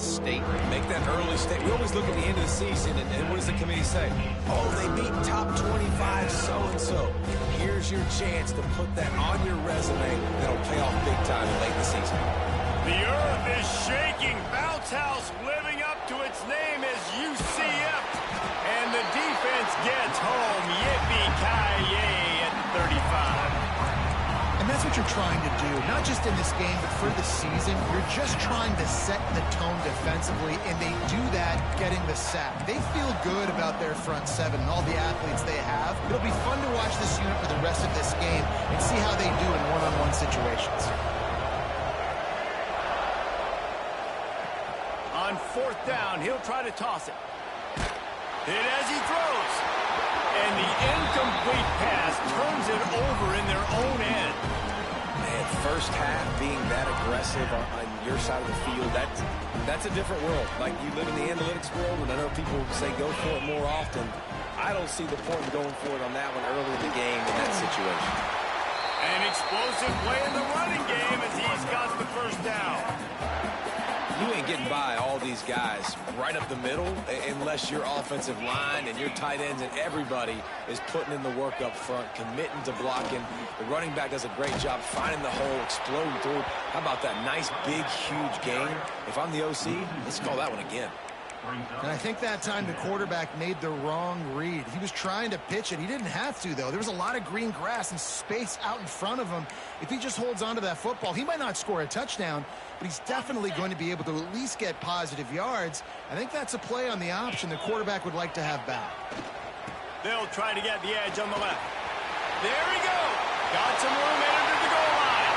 statement. Make that early statement. We always look at the end of the season, and what does the committee say? Oh, they beat top 25 so-and-so. Here's your chance to put that on your resume that'll pay off big time late in the season. The earth is shaking. Bounce House living up to its name as UCF. And the defense gets home. Yippee-ki-yay at 35. And that's what you're trying to do, not just in this game, but for the season. You're just trying to set the tone defensively, and they do that getting the sack. They feel good about their front seven and all the athletes they have. It'll be fun to watch this unit for the rest of this game and see how they do in one-on-one situations. On fourth down, he'll try to toss it. Hit as he throws. And the incomplete pass turns it over in their own end. Man, first half being that aggressive on your side of the field, that's a different world. Like, you live in the analytics world, and I know people say go for it more often. I don't see the point in going for it on that one early in the game in that situation. An explosive play in the running game as he's got the first down. You ain't getting by all these guys right up the middle unless your offensive line and your tight ends and everybody is putting in the work up front, committing to blocking. The running back does a great job finding the hole, exploding through. How about that nice, big, huge game? If I'm the OC, let's call that one again. And I think that time the quarterback made the wrong read. He was trying to pitch it. He didn't have to, though. There was a lot of green grass and space out in front of him. If he just holds on to that football, he might not score a touchdown, but he's definitely going to be able to at least get positive yards. I think that's a play on the option the quarterback would like to have back. They'll try to get the edge on the left. There he goes. Got some room under the goal line.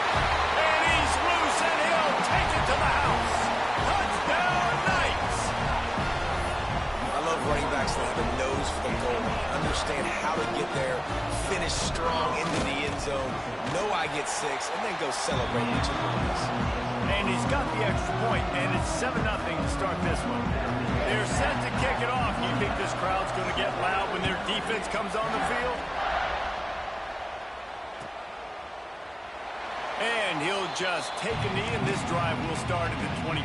And he's loose, and he'll take it to the house. Touchdown, Knights. I love running backs that have a nose for the goal, understand how to get there, finish strong into the end zone, know I get 6, and then go celebrate each of the And he's got the extra point, and it's 7-0 to start this one. They're set to kick it off. You think this crowd's going to get loud when their defense comes on the field? And he'll just take a knee, and this drive will start at the 25.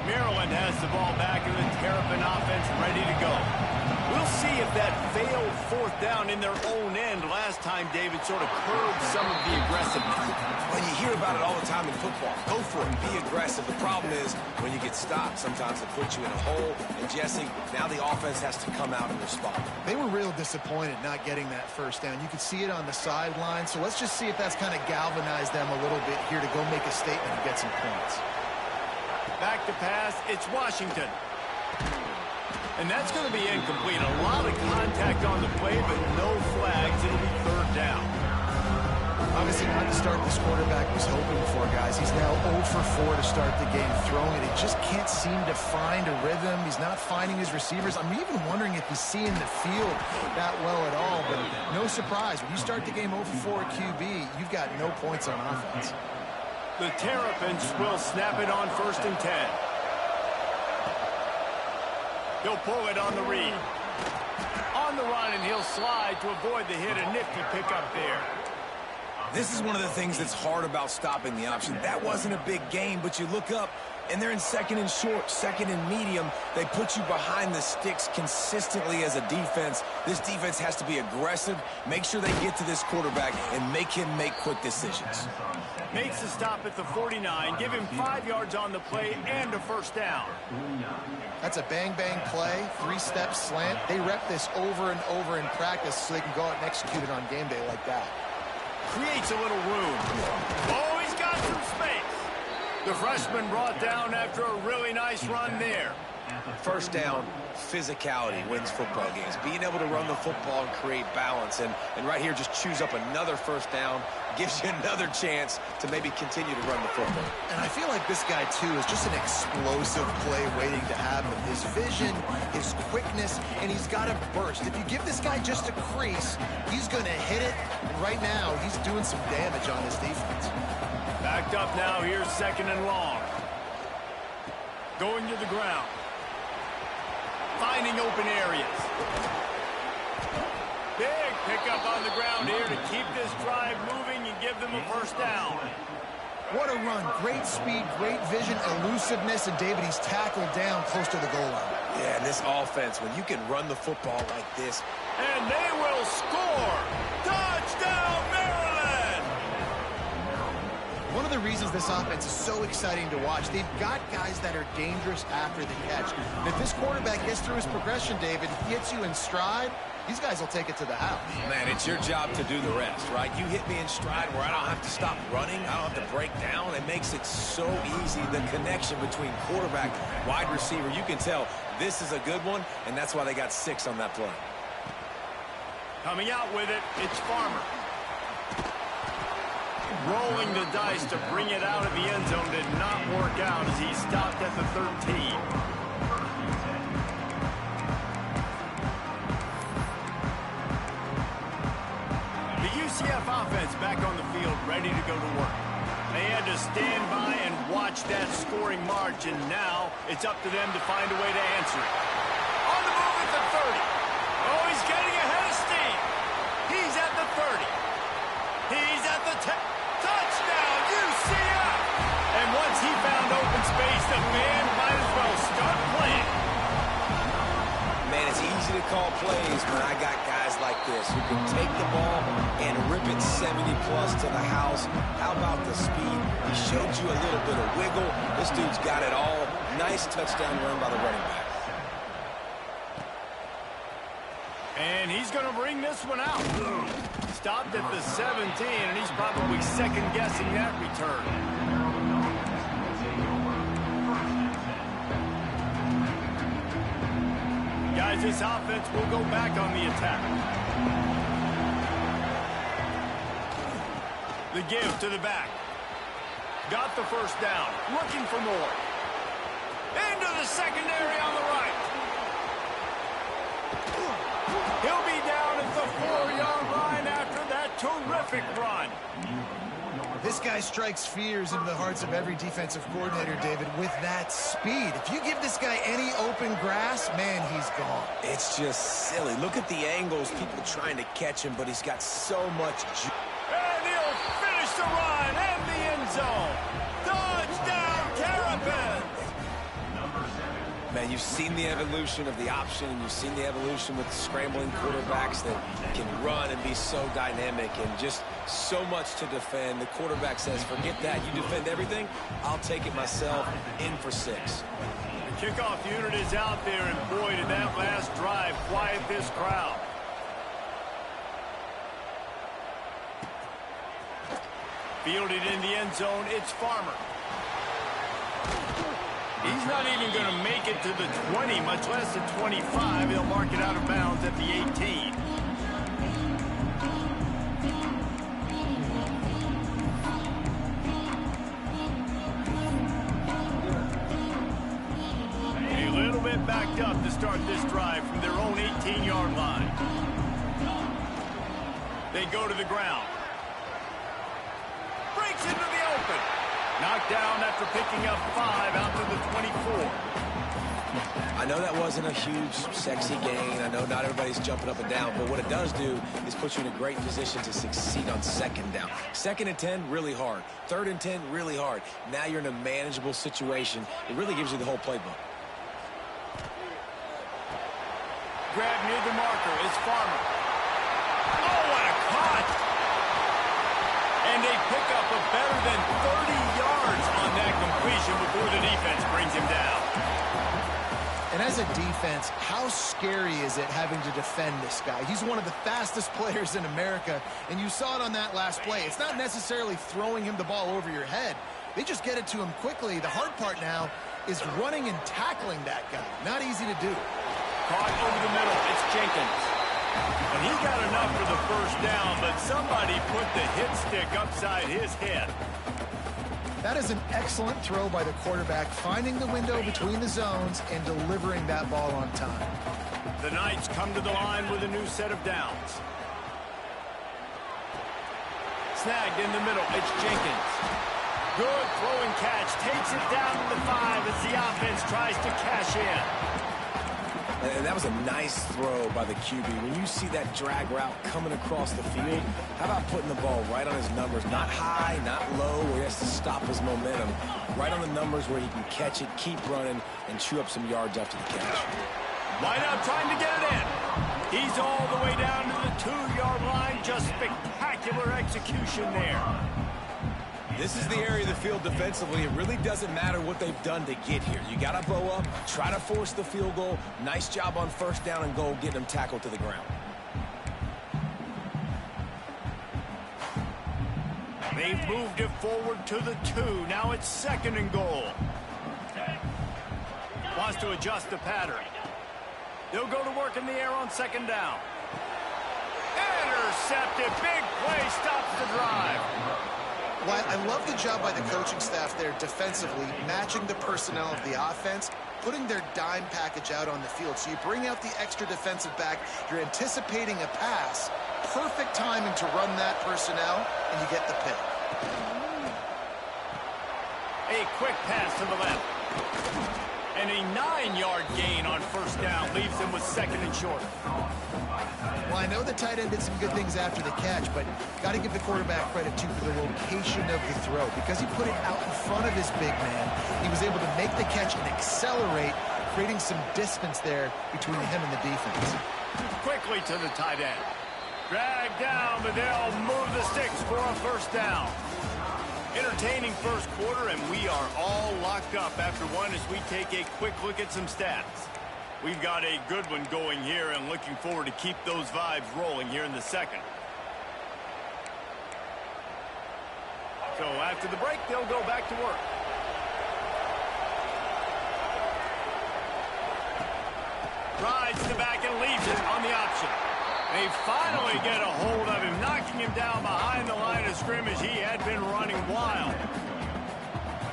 Maryland has the ball back, and the Terrapin offense ready to go. We'll see if that failed fourth down in their own end last time David sort of curbed some of the aggressiveness. Well, you hear about it all the time in football. Go for it. Be aggressive. The problem is when you get stopped, sometimes it puts you in a hole. And, Jesse, now the offense has to come out and respond. They were real disappointed not getting that first down. You could see it on the sideline. So let's just see if that's kind of galvanized them a little bit here to go make a statement and get some points. Back to pass. It's Washington. And that's going to be incomplete. A lot of contact on the play, but no flags. It'll be third down. Obviously not the start this quarterback was hoping for, guys. He's now 0 for 4 to start the game throwing it. He just can't seem to find a rhythm. He's not finding his receivers. I'm even wondering if he's seeing the field that well at all. But no surprise. When you start the game 0 for 4 QB, you've got no points on offense. The Terrapins will snap it on 1st and 10. He'll pull it on the read. On the run, and he'll slide to avoid the hit. A nifty pickup there. This is one of the things that's hard about stopping the option. That wasn't a big game, but you look up, and they're in 2nd and short, 2nd and medium. They put you behind the sticks consistently as a defense. This defense has to be aggressive, make sure they get to this quarterback, and make him make quick decisions. Makes the stop at the 49. Give him 5 yards on the play and a first down. That's a bang-bang play, 3-step slant. They rep this over and over in practice so they can go out and execute it on game day like that. Creates a little room. Oh, he's got some space. The freshman brought down after a really nice run there. First down, physicality wins football games. Being able to run the football and create balance. And right here, just choose up another first down. Gives you another chance to maybe continue to run the football. And I feel like this guy, too, is just an explosive play waiting to happen. His vision, his quickness, and he's got a burst. If you give this guy just a crease, he's going to hit it. And right now, he's doing some damage on this defense. Backed up now. Here's 2nd and long. Going to the ground. Finding open areas. Big pickup on the ground here to keep this drive moving and give them a first down. What a run. Great speed, great vision, elusiveness, and David, he's tackled down close to the goal line. Yeah, and this offense, when you can run the football like this. And they will score. Touchdown, Maryland! One of the reasons this offense is so exciting to watch, they've got guys that are dangerous after the catch. And if this quarterback gets through his progression, David, gets you in stride, these guys will take it to the house. Man, it's your job to do the rest, right? You hit me in stride where I don't have to stop running. I don't have to break down. It makes it so easy. The connection between quarterback, wide receiver, you can tell this is a good one, and that's why they got 6 on that play. Coming out with it, it's Farmer. Rolling the dice to bring it out of the end zone did not work out as he stopped at the 13. UCF offense back on the field, ready to go to work. They had to stand by and watch that scoring march, and now it's up to them to find a way to answer it. On the move at the 30. Oh, he's getting ahead of steam. He's at the 30. He's at the 10. Touchdown, UCF! And once he found open space, the band might as well start playing. Man, it's easy to call plays when I got guys like this who can take the ball and rip it 70-plus to the house. How about the speed? He showed you a little bit of wiggle. This dude's got it all. Nice touchdown run by the running back. And he's going to bring this one out. Stopped at the 17, and he's probably second-guessing that return. Guys, this offense will go back on the attack. The give to the back. Got the first down. Looking for more. Into the secondary on the right. He'll be down at the 4-yard line after that terrific run. This guy strikes fears into the hearts of every defensive coordinator, David, with that speed. If you give this guy any open grass, man, he's gone. It's just silly. Look at the angles, people trying to catch him, but he's got so much juice. And he'll finish the run and the end zone. Touchdown, Terrapins! Man, you've seen the evolution of the option, and you've seen the evolution with scrambling quarterbacks that can run and be so dynamic and just so much to defend. The quarterback says, forget that. You defend everything, I'll take it myself. In for 6. The kickoff unit is out there, and boy, did that last drive quiet this crowd. Fielded in the end zone, it's Farmer. He's not even going to make it to the 20, much less the 25. He'll mark it out of bounds at the 18. A little bit backed up to start this drive from their own 18-yard line. They go to the ground. Breaks into the open. Knocked down after picking up 5 out to the 24. I know that wasn't a huge, sexy gain. I know not everybody's jumping up and down, but what it does do is put you in a great position to succeed on 2nd down. 2nd and 10, really hard. 3rd and 10, really hard. Now you're in a manageable situation. It really gives you the whole playbook. Grab near the marker. It's Farmer. Oh, what a catch! And they pick up a better than 30 yards on that completion before the defense brings him down. And as a defense, how scary is it having to defend this guy? He's one of the fastest players in America, and you saw it on that last play. It's not necessarily throwing him the ball over your head. They just get it to him quickly. The hard part now is running and tackling that guy. Not easy to do. Caught over the middle. It's Jenkins. And he got enough for the first down, but somebody put the hit stick upside his head. That is an excellent throw by the quarterback, finding the window between the zones and delivering that ball on time. The Knights come to the line with a new set of downs. Snagged in the middle. It's Jenkins. Good throw and catch. Takes it down to the 5 as the offense tries to cash in. And that was a nice throw by the QB. When you see that drag route coming across the field, how about putting the ball right on his numbers? Not high, not low, where he has to stop his momentum. Right on the numbers where he can catch it, keep running, and chew up some yards after the catch. Wideout trying to get it in. He's all the way down to the 2-yard line. Just spectacular execution there. This is the area of the field defensively. It really doesn't matter what they've done to get here. You got to bow up, try to force the field goal. Nice job on first down and goal, getting them tackled to the ground. They've moved it forward to the 2. Now it's 2nd and goal. Wants to adjust the pattern. They'll go to work in the air on 2nd down. Intercepted. Big play stops the drive. Well, I love the job by the coaching staff there defensively, matching the personnel of the offense, putting their dime package out on the field. So you bring out the extra defensive back, you're anticipating a pass, perfect timing to run that personnel, and you get the pick. A quick pass to the left. And a 9-yard gain on first down leaves them with 2nd and short. Well, I know the tight end did some good things after the catch, but got to give the quarterback credit, too, for the location of the throw. Because he put it out in front of his big man, he was able to make the catch and accelerate, creating some distance there between him and the defense. Quickly to the tight end. Drag down, but they'll move the sticks for a first down. Entertaining first quarter, and we are all locked up after one as we take a quick look at some stats. We've got a good one going here and looking forward to keep those vibes rolling here in the second. So after the break, they'll go back to work. Rides the back and leaves it on the option. They finally get a hold of him, knocking him down behind the line of scrimmage. He had been running wild.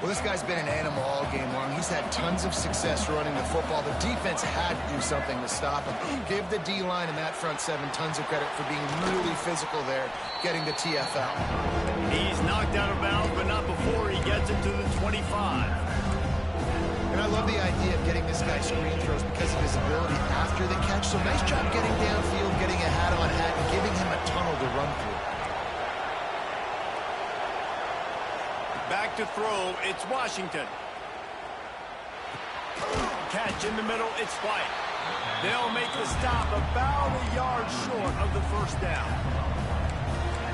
Well, this guy's been an animal all game long. He's had tons of success running the football. The defense had to do something to stop him. Give the D-line and that front 7 tons of credit for being really physical there, getting the TFL. He's knocked out of bounds, but not before he gets it to the 25. And I love the idea of getting this guy screen throws because of his ability after the catch. So nice job getting downfield, getting a hat-on-hat, and giving him a tunnel to run through. Back to throw, it's Washington. Catch in the middle, it's White. They'll make the stop about a yard short of the first down.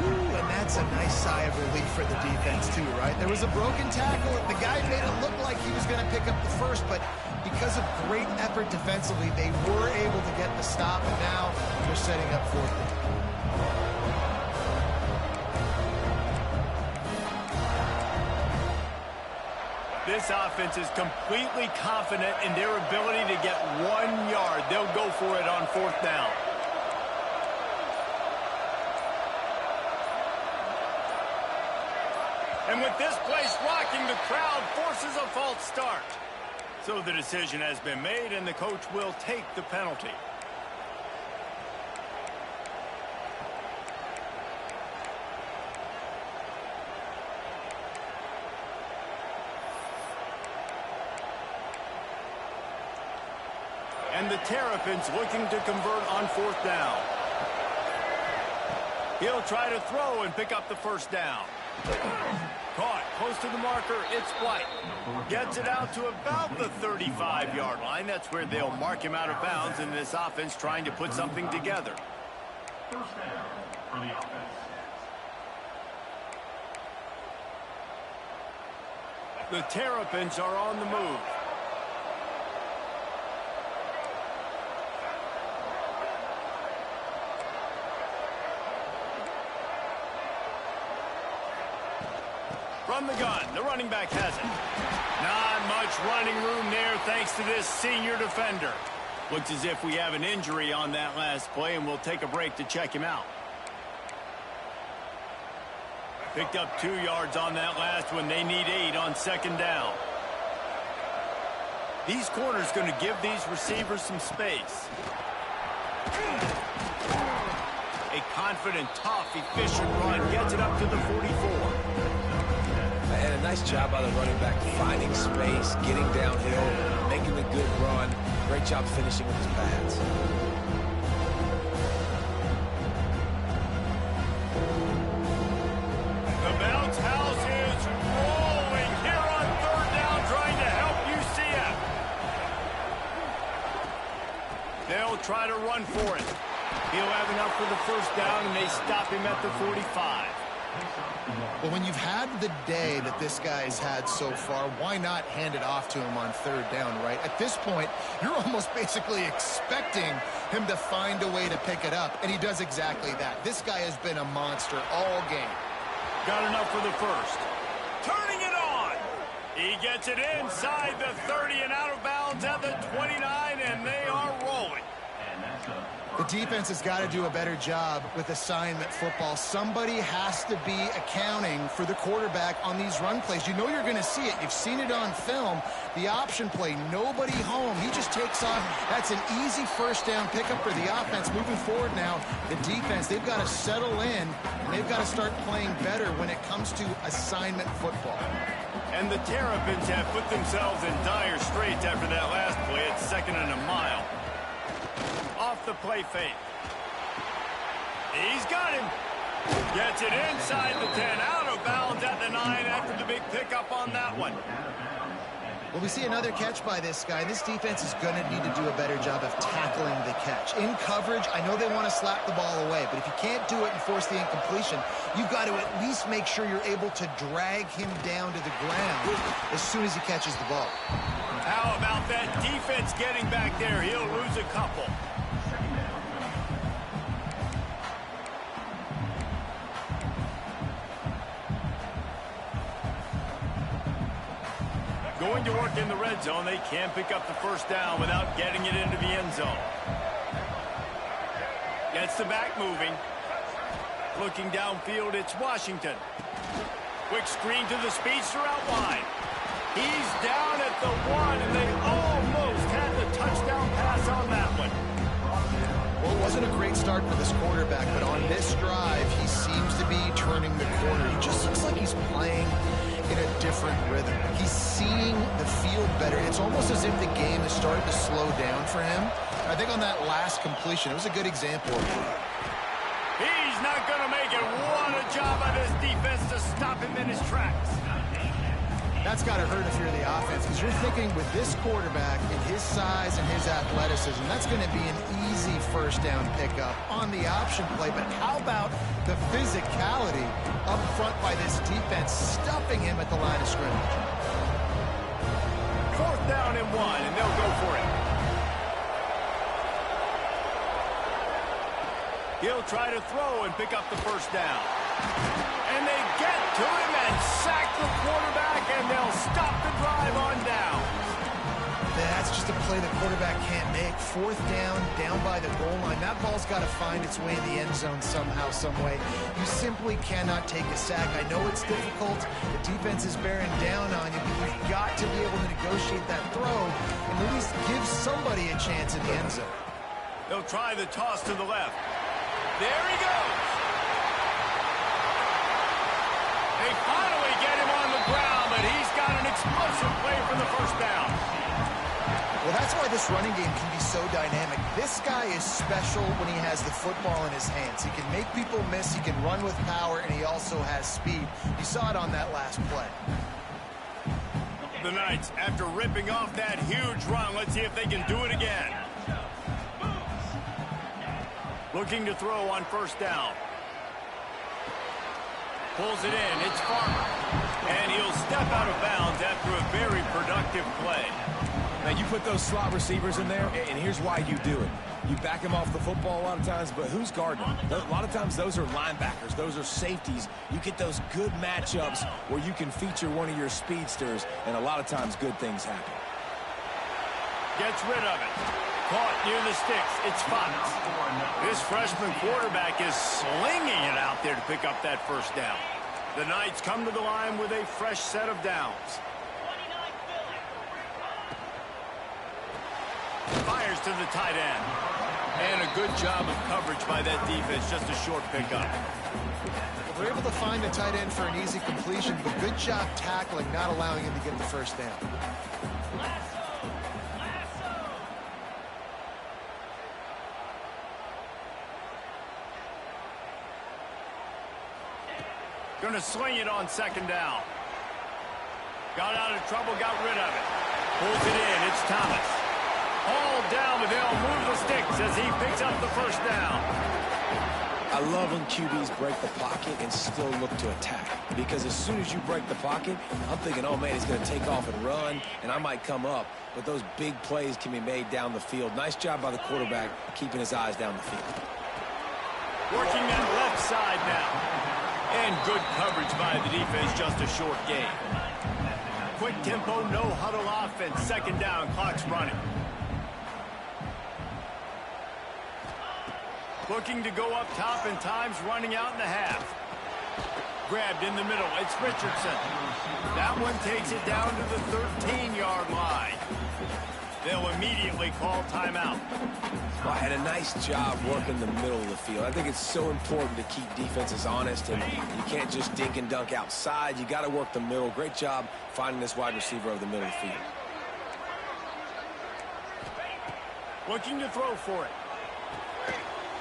Ooh, and that's a nice sigh of relief for the defense too, right? There was a broken tackle. The guy made it look like he was going to pick up the first, but because of great effort defensively, they were able to get the stop, and now they're setting up 4th down. This offense is completely confident in their ability to get 1 yard. They'll go for it on 4th down. And with this place rocking, the crowd forces a false start. So the decision has been made, and the coach will take the penalty. And the Terrapins looking to convert on 4th down. He'll try to throw and pick up the first down. Caught close to the marker, it's White. Gets it out to about the 35-yard line. That's where they'll mark him out of bounds, in this offense trying to put something together. First down for the offense. The Terrapins are on the move. From the gun, the running back has it. Not much running room there thanks to this senior defender. Looks as if we have an injury on that last play, and we'll take a break to check him out. Picked up 2 yards on that last one. They need 8 on 2nd down. These corners going to give these receivers some space. A confident, tough, efficient run gets it up to the 44. And a nice job by the running back, finding space, getting downhill, making a good run. Great job finishing with his pads. The bounce house is rolling here on third down, trying to help UCF. They'll try to run for it. He'll have enough for the first down, and they stop him at the 45. Well, when you've had the day that this guy's had so far, why not hand it off to him on third down, right? At this point, you're almost basically expecting him to find a way to pick it up, and he does exactly that. This guy has been a monster all game. Got enough for the first. Turning it on. He gets it inside the 30 and out of bounds at the 29, and they are rolling. The defense has got to do a better job with assignment football. Somebody has to be accounting for the quarterback on these run plays. You know you're going to see it. You've seen it on film. The option play, nobody home. He just takes off. That's an easy first down pickup for the offense. Moving forward now, the defense, they've got to settle in, and they've got to start playing better when it comes to assignment football. And the Terrapins have put themselves in dire straits after that last play at 2nd and a mile. Off the play fake. He's got him. Gets it inside the 10, out of bounds at the 9 after the big pickup on that one. Well, we see another catch by this guy. This defense is going to need to do a better job of tackling the catch. In coverage, I know they want to slap the ball away, but if you can't do it and force the incompletion, you've got to at least make sure you're able to drag him down to the ground as soon as he catches the ball. How about that defense getting back there? He'll lose a couple. Going to work in the red zone. They can't pick up the first down without getting it into the end zone. Gets the back moving. Looking downfield, it's Washington. Quick screen to the speedster out wide. He's down at the 1, and they almost had the touchdown pass on that one. Well, it wasn't a great start for this quarterback, but on this drive, he seems to be turning the corner. He just looks like he's playing in a different rhythm. He's seeing the field better. It's almost as if the game has started to slow down for him. I think on that last completion, it was a good example of that. He's not going to make it. What a job by this defense to stop him in his tracks. That's got to hurt if you're the offense, because you're thinking with this quarterback and his size and his athleticism, that's going to be an easy first down pickup on the option play. But how about the physicality up front by this defense, stuffing him at the line of scrimmage? 4th down and 1, and they'll go for it. He'll try to throw and pick up the first down. And they get to him and sack the quarterback, and they'll stop the drive on down. That's just a play the quarterback can't make. 4th down, down by the goal line. That ball's got to find its way in the end zone somehow, some way. You simply cannot take a sack. I know it's difficult. The defense is bearing down on you, but you've got to be able to negotiate that throw and at least give somebody a chance in the end zone. They'll try the toss to the left. There he goes. They finally get him on the ground, but he's got an explosive play for the first down. Well, that's why this running game can be so dynamic. This guy is special when he has the football in his hands. He can make people miss, he can run with power, and he also has speed. You saw it on that last play. The Knights, after ripping off that huge run, let's see if they can do it again. Looking to throw on first down. Pulls it in. It's Farmer. And he'll step out of bounds after a very productive play. Now, you put those slot receivers in there, and here's why you do it. You back them off the football a lot of times, but who's guarding them? A lot of times those are linebackers. Those are safeties. You get those good matchups where you can feature one of your speedsters, and a lot of times good things happen. Gets rid of it. Caught near the sticks. It's Fox. This freshman quarterback is slinging it out there to pick up that first down. The Knights come to the line with a fresh set of downs. Fires to the tight end. And a good job of coverage by that defense. Just a short pickup. They're able to find the tight end for an easy completion, but good job tackling, not allowing him to get the first down. Going to sling it on second down. Got out of trouble, got rid of it. Pulls it in, it's Thomas. All down, but they'll move the sticks as he picks up the first down. I love when QBs break the pocket and still look to attack. Because as soon as you break the pocket, I'm thinking, oh man, he's going to take off and run, and I might come up. But those big plays can be made down the field. Nice job by the quarterback keeping his eyes down the field. Working that left side now. And good coverage by the defense, just a short gain. Quick tempo, no huddle offense. Second down, clock's running. Looking to go up top, and time's running out in the half. Grabbed in the middle, it's Richardson. That one takes it down to the 13-yard line. They'll immediately call timeout. Well, had a nice job working the middle of the field. I think it's so important to keep defenses honest, and you can't just dink and dunk outside. You got to work the middle. Great job finding this wide receiver over the middle of the field. Looking to throw for it.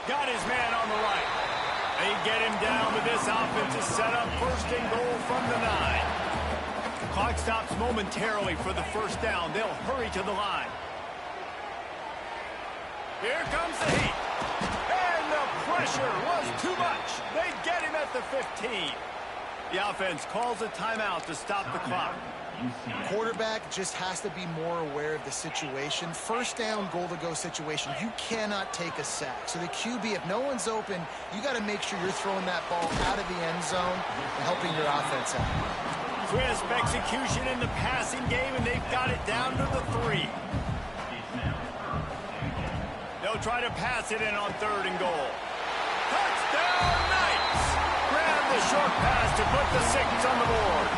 Got his man on the right. They get him down, but this offense is set up first and goal from the 9. Clock stops momentarily for the first down. They'll hurry to the line. Here comes the heat. And the pressure was too much. They get him at the 15. The offense calls a timeout to stop the clock. Quarterback just has to be more aware of the situation. First down, goal-to-go situation. You cannot take a sack. So the QB, if no one's open, you got to make sure you're throwing that ball out of the end zone and helping your offense out. Crisp execution in the passing game, and they've got it down to the 3. They'll try to pass it in on 3rd and goal. Touchdown, Knights! Grab the short pass to put the 6 on the board.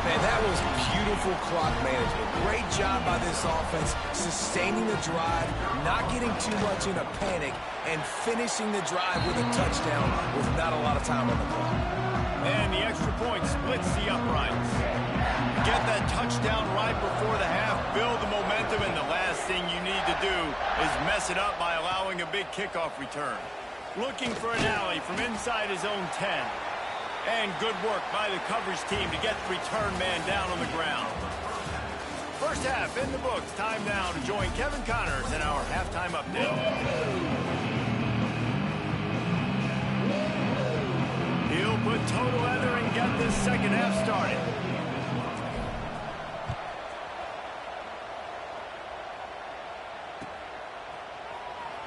Man, that was beautiful clock management. Great job by this offense, sustaining the drive, not getting too much in a panic, and finishing the drive with a touchdown with not a lot of time on the clock. And the extra point splits the uprights. Get that touchdown right before the half, build the momentum, and the last thing you need to do is mess it up by allowing a big kickoff return. Looking for an alley from inside his own 10. And good work by the coverage team to get the return man down on the ground. First half in the books. Time now to join Kevin Connors in our halftime update. He'll put toe to leather and get this second half started.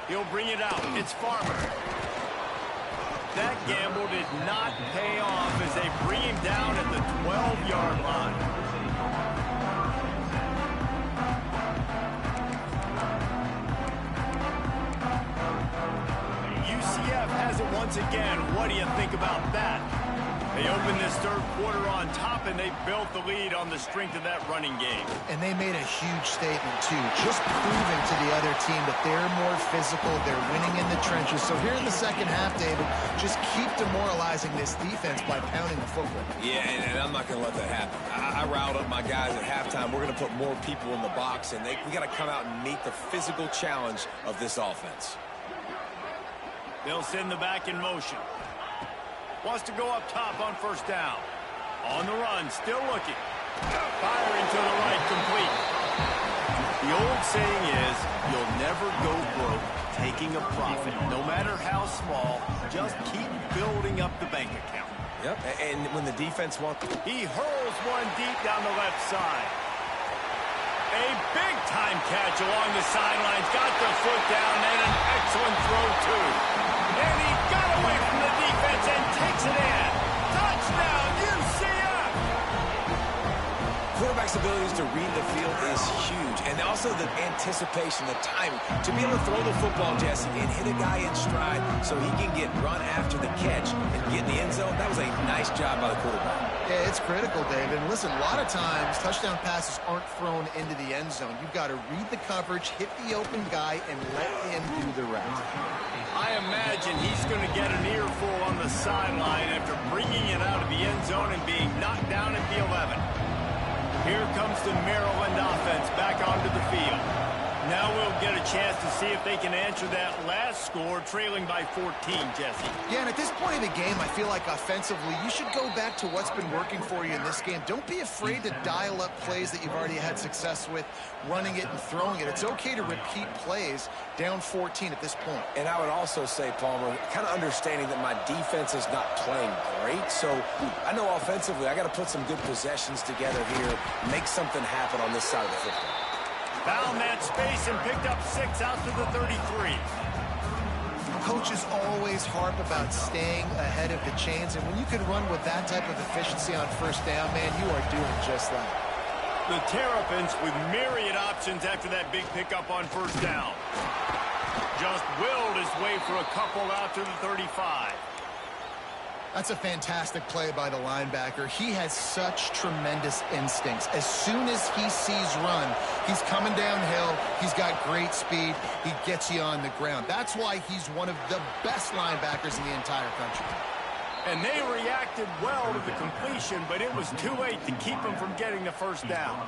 He'll bring it out. It's Farmer. That gamble did not pay off as they bring him down at the 12-yard line. UCF has it once again. What do you think about that? They opened this third quarter on top, and they built the lead on the strength of that running game. And they made a huge statement, too, just proving to the other team that they're more physical, they're winning in the trenches. So here in the second half, David, just keep demoralizing this defense by pounding the football. Yeah, and I'm not going to let that happen. I riled up my guys at halftime. We're going to put more people in the box, and we got to come out and meet the physical challenge of this offense. They'll send the back in motion. Wants to go up top on first down. On the run, still looking. Firing to the right, complete. The old saying is, you'll never go broke taking a profit. No matter how small, just keep building up the bank account. Yep, and when the defense wants... He hurls one deep down the left side. A big-time catch along the sidelines. Got the foot down, and an excellent throw, too. And he got away from the defense and takes it in. Touchdown, UCF! Quarterback's abilities to read the field is huge. And also the anticipation, the timing. To be able to throw the football, Jesse, and hit a guy in stride so he can get run after the catch and get in the end zone, that was a nice job by the quarterback. Yeah, it's critical, David. And listen, a lot of times, touchdown passes aren't thrown into the end zone. You've got to read the coverage, hit the open guy, and let him do the rest. I imagine he's going to get an earful on the sideline after bringing it out of the end zone and being knocked down at the 11. Here comes the Maryland offense back onto the field. Now Now we'll get a chance to see if they can answer that last score, trailing by 14, Jesse. Yeah, and at this point of the game, I feel like offensively, you should go back to what's been working for you in this game. Don't be afraid to dial up plays that you've already had success with, running it and throwing it. It's okay to repeat plays down 14 at this point. And I would also say, Palmer, kind of understanding that my defense is not playing great. So I know offensively, I got to put some good possessions together here, make something happen on this side of the football. Found that space and picked up 6 out to the 33. Coaches always harp about staying ahead of the chains, and when you can run with that type of efficiency on first down, man, you are doing just that. The Terrapins with myriad options after that big pickup on first down. Just willed his way for a couple out to the 35. That's a fantastic play by the linebacker. He has such tremendous instincts. As soon as he sees run, he's coming downhill. He's got great speed. He gets you on the ground. That's why he's one of the best linebackers in the entire country. And they reacted well to the completion, but it was too late to keep him from getting the first down.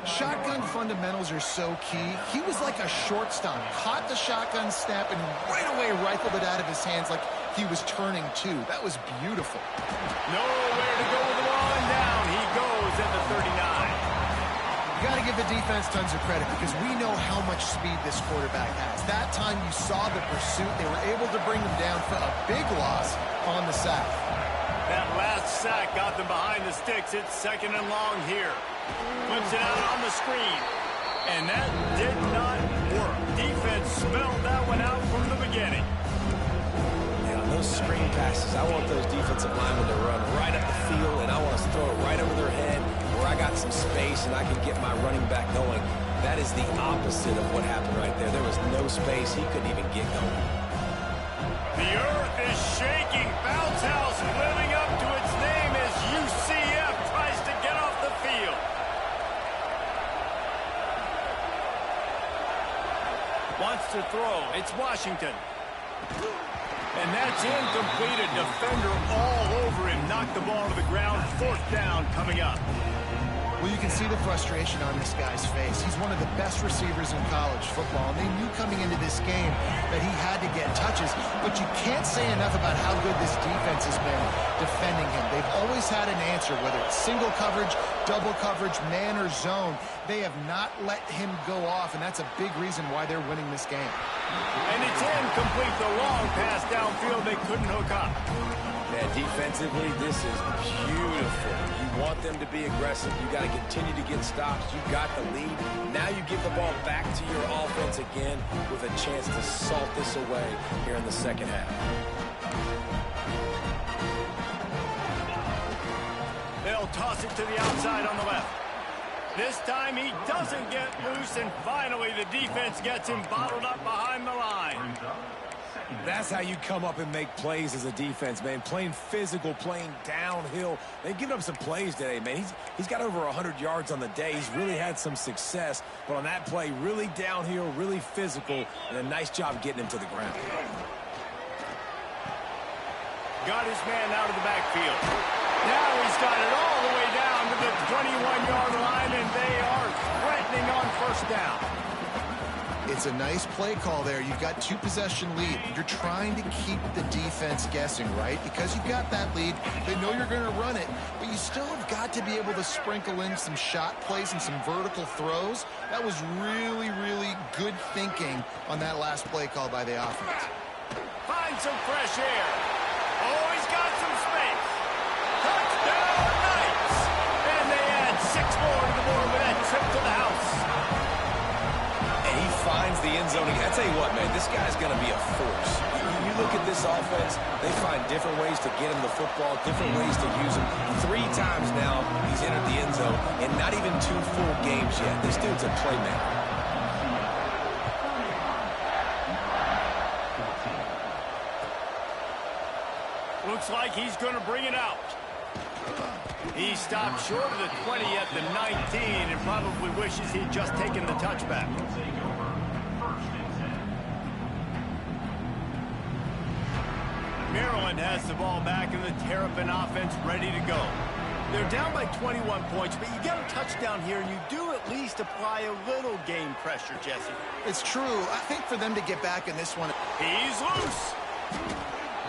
Shotgun fundamentals are so key. He was like a shortstop, caught the shotgun snap, and right away rifled it out of his hands like he was turning two. That was beautiful. Nowhere to go with the ball, and down he goes at the 39. You got to give the defense tons of credit because we know how much speed this quarterback has. That time you saw the pursuit. They were able to bring him down for a big loss on the sack. That last sack got them behind the sticks. It's 2nd and long here. Flips it out on the screen. And that did not work. Defense smelled that one out from the beginning. Yeah, on those screen passes, I want those defensive linemen to run right up the field, and I want to throw it right over their head where I got some space and I can get my running back going. That is the opposite of what happened right there. There was no space. He couldn't even get going. The earth is shaking. Bounce House living up to its name as UCF tries to get off the field. Wants to throw. It's Washington. And that's incomplete. A defender all over him. Knocked the ball to the ground. 4th down coming up. Well, you can see the frustration on this guy's face. He's one of the best receivers in college football, and they knew coming into this game that he had to get touches, but you can't say enough about how good this defense has been defending him. They've always had an answer, whether it's single coverage, double coverage, man or zone. They have not let him go off, and that's a big reason why they're winning this game. And it's incomplete. The long pass downfield, they couldn't hook up. Man, defensively, this is beautiful. You want them to be aggressive. You got to continue to get stops. You got the lead. Now you give the ball back to your offense again with a chance to salt this away here in the second half. They'll toss it to the outside on the left. This time he doesn't get loose, and finally the defense gets him bottled up behind the line. That's how you come up and make plays as a defense, man. Playing physical, playing downhill. They've given up some plays today, man. He's got over 100 yards on the day. He's really had some success. But on that play, really downhill, really physical, and a nice job getting him to the ground. Got his man out of the backfield. Now he's got it all the way down to the 21-yard line, and they are threatening on first down. It's a nice play call there. You've got 2-possession lead. You're trying to keep the defense guessing, right? Because you've got that lead. They know you're going to run it, but you still have got to be able to sprinkle in some shot plays and some vertical throws. That was really, really good thinking on that last play call by the offense. Find some fresh air. Oh, he's got some space. Touchdown, Knights! And they add 6 more to the board with that trip to the house. And he finds the end zone. I tell you what, man, this guy's going to be a force. You look at this offense, they find different ways to get him the football, different ways to use him. 3 times now he's entered the end zone, and not even 2 full games yet. This dude's a playmaker. Looks like he's going to bring it out. He stopped short of the 20 at the 19 and probably wishes he'd just taken the touchback. Maryland has the ball back and the Terrapin offense ready to go. They're down by 21 points, but you get a touchdown here, and you do at least apply a little game pressure, Jesse. It's true. I think for them to get back in this one. He's loose.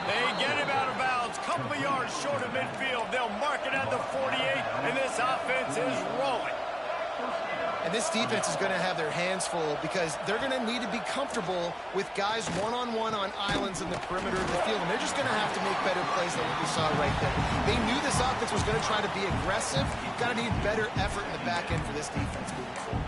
They get him out of bounds. Couple of yards short of midfield. They'll mark it at the 48, and this offense is rolling. And this defense is going to have their hands full because they're going to need to be comfortable with guys one-on-one on islands in the perimeter of the field. And they're just going to have to make better plays than what we saw right there. They knew this offense was going to try to be aggressive. Got to need better effort in the back end for this defense moving forward.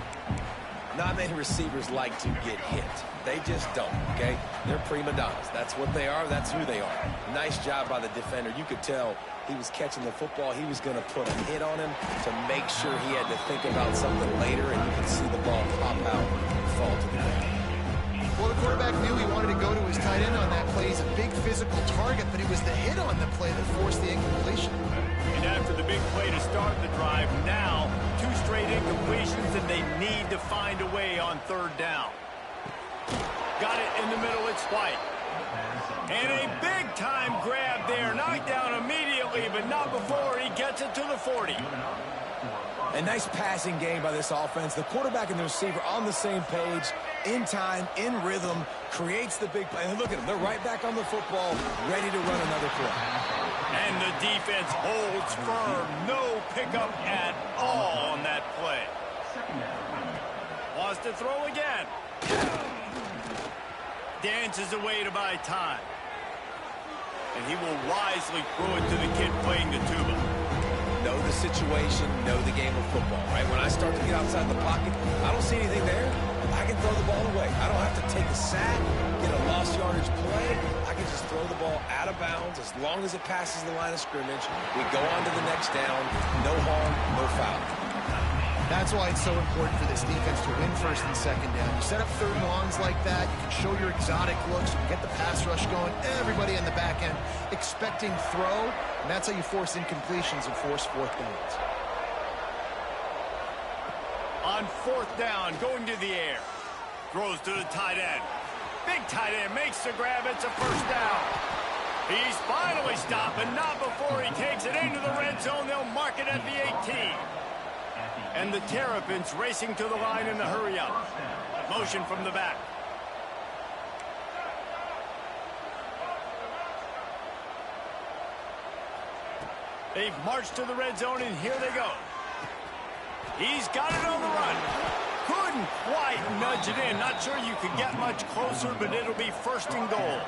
Not many receivers like to get hit. They just don't, okay? They're prima donnas. That's what they are. That's who they are. Nice job by the defender. You could tell he was catching the football. He was going to put a hit on him to make sure he had to think about something later, and you could see the ball pop out and fall to the ground. Well, the quarterback knew he wanted to go to his tight end on that play. He's a big physical target, but it was the hit on the play that forced the incompletion. And after the big play to start the drive, now 2 straight incompletions, and they need to find a way on 3rd down. Got it in the middle, it's White. And a big-time grab there. Knocked down immediately, but not before he gets it to the 40. A nice passing game by this offense. The quarterback and the receiver on the same page, in time, in rhythm, creates the big play. And look at them. They're right back on the football, ready to run another play. And the defense holds firm. No pickup at all on that play. Wants to throw again. Dances away to buy time. And he will wisely throw it to the kid playing the tuba. Know the situation, know the game of football, right? When I start to get outside the pocket, I don't see anything there. I can throw the ball away. I don't have to take a sack, get a lost yardage play. I can just throw the ball out of bounds as long as it passes the line of scrimmage. We go on to the next down. No harm, no foul. That's why it's so important for this defense to win 1st and 2nd down. You set up 3rd and longs like that. You can show your exotic looks. You can get the pass rush going. Everybody in the back end expecting throw. And that's how you force incompletions and force 4th downs. On 4th down, going to the air. Throws to the tight end. Big tight end makes the grab. It's a 1st down. He's finally stopped, but not before he takes it into the red zone. They'll mark it at the 18. And the Terrapins racing to the line in the hurry-up. Motion from the back. They've marched to the red zone, and here they go. He's got it on the run. Couldn't quite nudge it in. Not sure you could get much closer, but it'll be 1st and goal.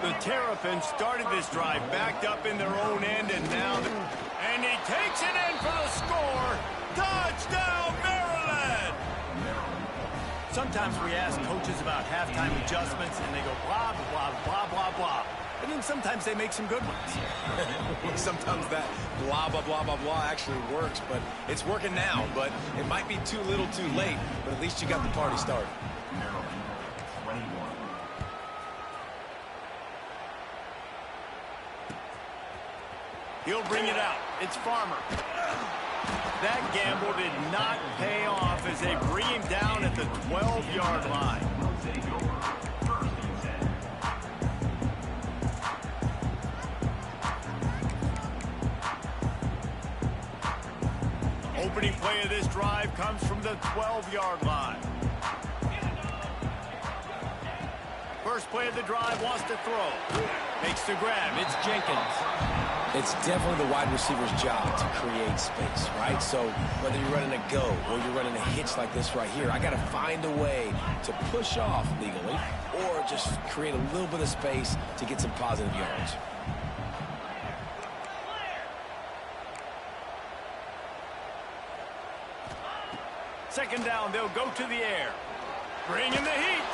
The Terrapins started this drive backed up in their own end, and now... And he takes it in for the score. Touchdown, Maryland! Sometimes we ask coaches about halftime adjustments, and they go blah, blah, blah, blah, blah. And then sometimes they make some good ones. Sometimes that blah, blah, blah, blah, blah actually works, but it's working now. But it might be too little too late, but at least you got the party started. Maryland, 21. He'll bring it out. It's Farmer. That gamble did not pay off as they bring him down at the 12-yard line. Opening play of this drive comes from the 12-yard line. First play of the drive, wants to throw. Makes the grab. It's Jenkins. It's definitely the wide receiver's job to create space, right? So whether you're running a go or you're running a hitch like this right here, I got to find a way to push off legally or just create a little bit of space to get some positive yards. Second down, they'll go to the air. Bring in the heat.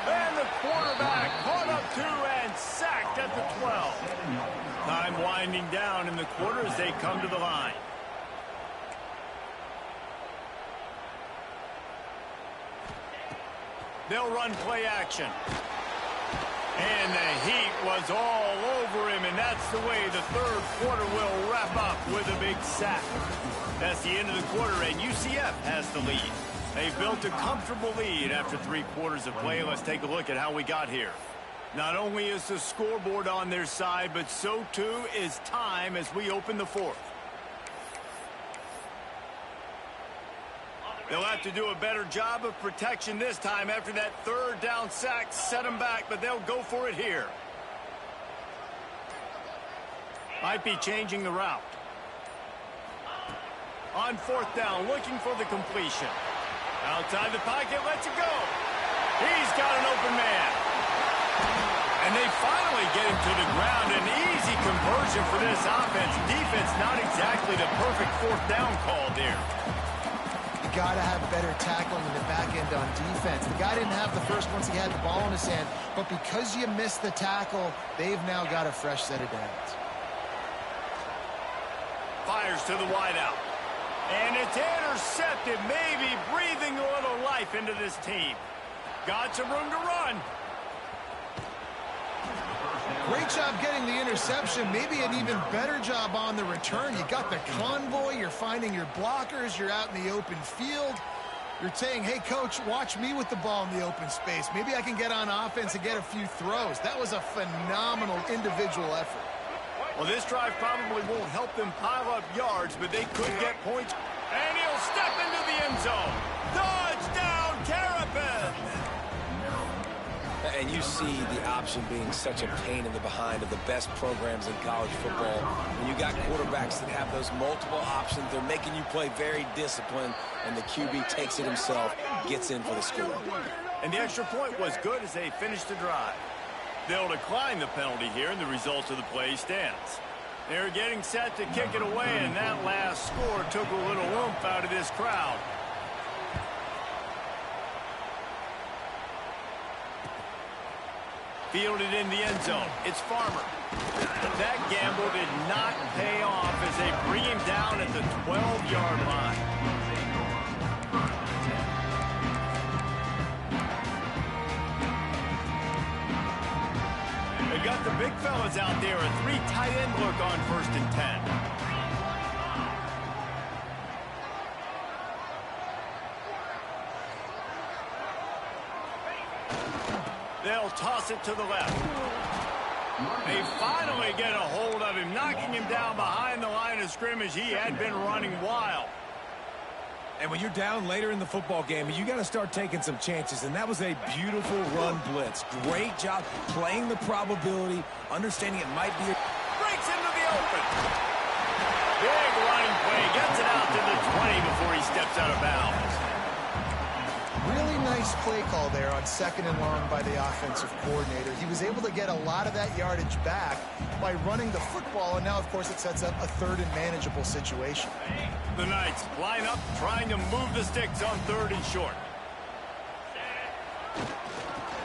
And the quarterback caught up 2 and sacked at the 12. Time winding down in the quarter as they come to the line. They'll run play action. And the heat was all over him, and that's the way the 3rd quarter will wrap up with a big sack. That's the end of the quarter, and UCF has the lead. They've built a comfortable lead after 3 quarters of play. Let's take a look at how we got here. Not only is the scoreboard on their side, but so too is time as we open the fourth. They'll have to do a better job of protection this time after that third down sack set them back, but they'll go for it here. Might be changing the route. On fourth down, looking for the completion. Outside the pocket, lets it go. He's got an open man. And they finally get him to the ground. An easy conversion for this offense. Defense, not exactly the perfect fourth down call there. You got to have better tackling in the back end on defense. The guy didn't have the first once he had the ball in his hand, but because you missed the tackle, they've now got a fresh set of downs. Fires to the wideout. And it's intercepted, maybe breathing a little life into this team. Got some room to run. Great job getting the interception. Maybe an even better job on the return. You got the convoy. You're finding your blockers. You're out in the open field. You're saying, hey, coach, watch me with the ball in the open space. Maybe I can get on offense and get a few throws. That was a phenomenal individual effort. Well, this drive probably won't help them pile up yards, but they could get points. And he'll step into the end zone. Touchdown, Terrapins! And you see the option being such a pain in the behind of the best programs in college football. When you got quarterbacks that have those multiple options, they're making you play very disciplined, and the QB takes it himself, gets in for the score. And the extra point was good as they finished the drive. They'll decline the penalty here, and the result of the play stands. They're getting set to kick it away, and that last score took a little oomph out of this crowd. Fielded in the end zone. It's Farmer. That gamble did not pay off as they bring him down at the 12-yard line. They got the big fellas out there. A three tight end look on 1st and 10. They'll toss it to the left. They finally get a hold of him, knocking him down behind the line of scrimmage. He had been running wild. And when you're down later in the football game, you got to start taking some chances, and that was a beautiful run blitz. Great job playing the probability, understanding it might be. Breaks into the open. Big running play, gets it out to the 20 before he steps out of bounds. Really nice play call there on 2nd and long by the offensive coordinator. He was able to get a lot of that yardage back by running the football, and now, of course, it sets up a 3rd and manageable situation. The Knights line up, trying to move the sticks on 3rd and short.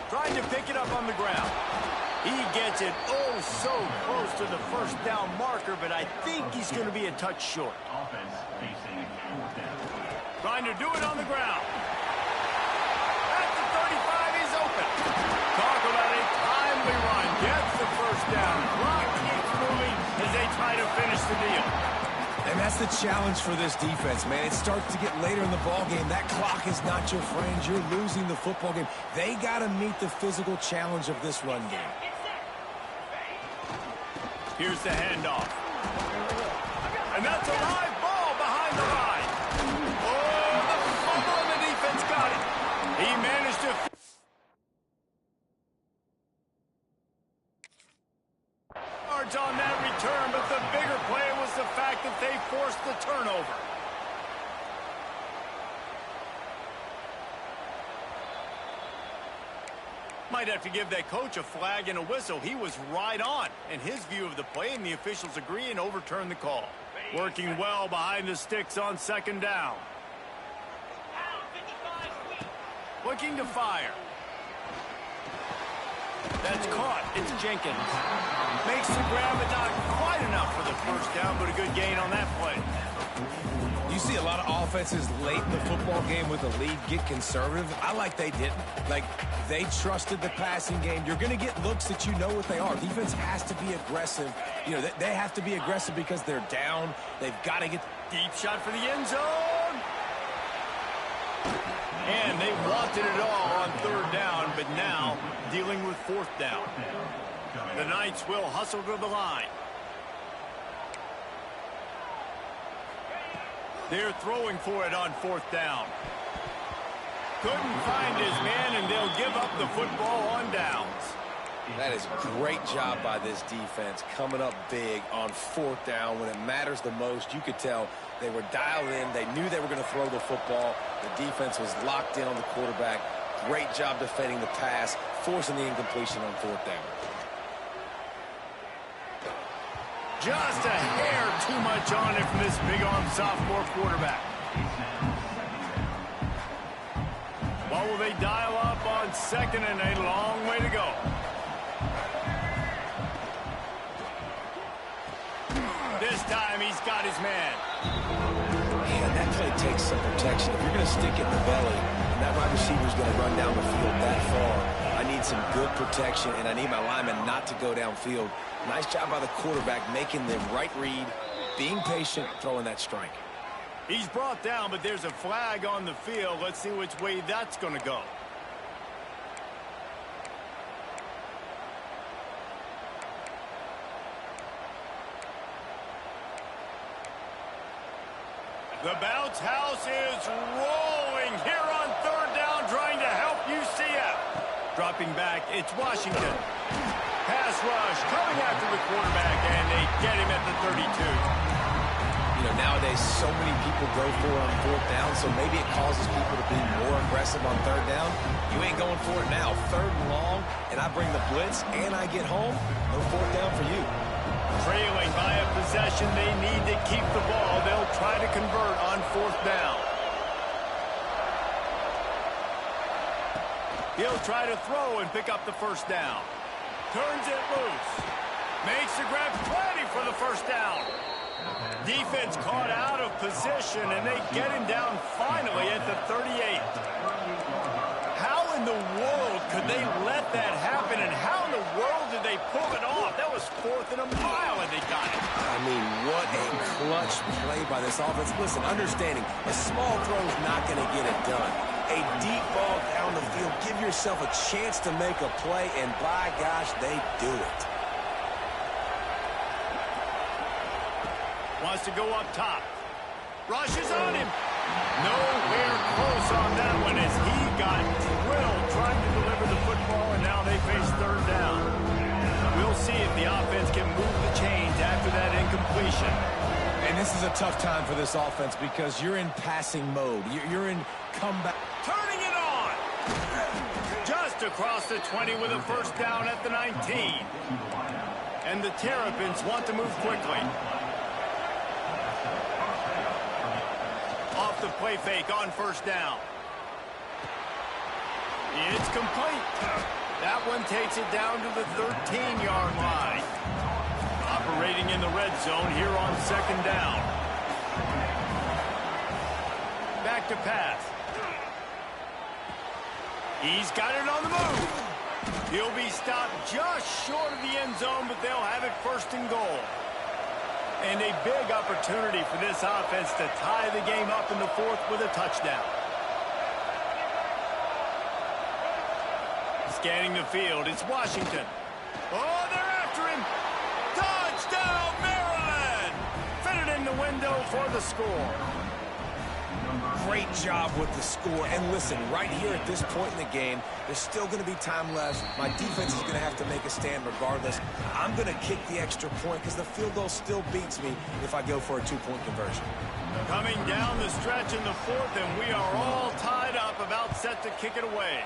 Trying to pick it up on the ground. He gets it oh so close to the 1st down marker, but I think he's going to be a touch short. Offense facing 4th down. Trying to do it on the ground. At the 35, he's open. Talk about a timely run. Gets the 1st down. Clock keeps moving as they try to finish the deal. And that's the challenge for this defense, man. It starts to get later in the ball game. That clock is not your friend. You're losing the football game. They got to meet the physical challenge of this run game. Here's the handoff. And that's a live ball behind the line. Oh, the fumble, and the defense got it. He managed to... yards on that return, but the bigger play was the fact that they forced the turnover. Might have to give that coach a flag and a whistle. He was right on in his view of the play, and the officials agree and overturn the call. Working well behind the sticks on 2nd down. Looking to fire. That's caught. It's Jenkins. Makes the grab, but not quite enough for the 1st down, but a good gain on that play. You see a lot of offenses late in the football game with a lead get conservative. I like they didn't. Like, they trusted the passing game. You're going to get looks that you know what they are. Defense has to be aggressive. You know, they have to be aggressive because they're down. They've got to get... Deep shot for the end zone. And they wanted it all on 3rd down, but now dealing with fourth down. The Knights will hustle to the line. They're throwing for it on fourth down. Couldn't find his man, and they'll give up the football on downs. That is a great job by this defense, coming up big on fourth down when it matters the most. You could tell they were dialed in. They knew they were going to throw the football. The defense was locked in on the quarterback. Great job defending the pass, forcing the incompletion on fourth down. Just a hair too much on it from this big-arm sophomore quarterback. What will they dial up on second and a long way to go? This time he's got his man. Man, that play takes some protection. If you're going to stick it in the belly and that wide receiver's going to run down the field that far, I need some good protection, and I need my lineman not to go downfield. Nice job by the quarterback making the right read, being patient, throwing that strike. He's brought down, but there's a flag on the field. Let's see which way that's going to go. The bounce house is rolling here on third down, trying to help UCF. Dropping back, it's Washington. Pass rush coming after the quarterback, and they get him at the 32. You know, nowadays so many people go for it on fourth down, so maybe it causes people to be more aggressive on third down. You ain't going for it now. Third and long, and I bring the blitz, and I get home. No fourth down for you. Trailing by a possession, they need to keep the ball. They'll try to convert on fourth down. He'll try to throw and pick up the first down. Turns it loose. Makes the grab, plenty for the first down. Defense caught out of position, and they get him down finally at the 38. How in the world could they let that happen, and how in the world did they pull it off? That was fourth and a mile, and they got it. I mean, what a clutch play by this offense. Listen, understanding, a small throw is not going to get it done. A deep ball down the field, give yourself a chance to make a play, and by gosh, they do it. Wants to go up top. Rushes on him. Nowhere close on that one as he got drilled trying to deliver the football, and now they face third down. We'll see if the offense can move the chains after that incompletion. And this is a tough time for this offense because you're in passing mode. You're in comeback. Turning it on. Just across the 20 with a first down at the 19. And the Terrapins want to move quickly. Off the play fake on first down. It's complete. That one takes it down to the 13-yard line. Operating in the red zone here on second down. Back to pass. He's got it on the move. He'll be stopped just short of the end zone, but they'll have it first and goal. And a big opportunity for this offense to tie the game up in the fourth with a touchdown. Scanning the field, it's Washington. Oh, they're after him. Touchdown, Maryland! Fitted in the window for the score. Great job with the score. And listen, right here at this point in the game, there's still going to be time left. My defense is going to have to make a stand regardless. I'm going to kick the extra point because the field goal still beats me if I go for a two-point conversion. Coming down the stretch in the fourth, and we are all tied up, about set to kick it away.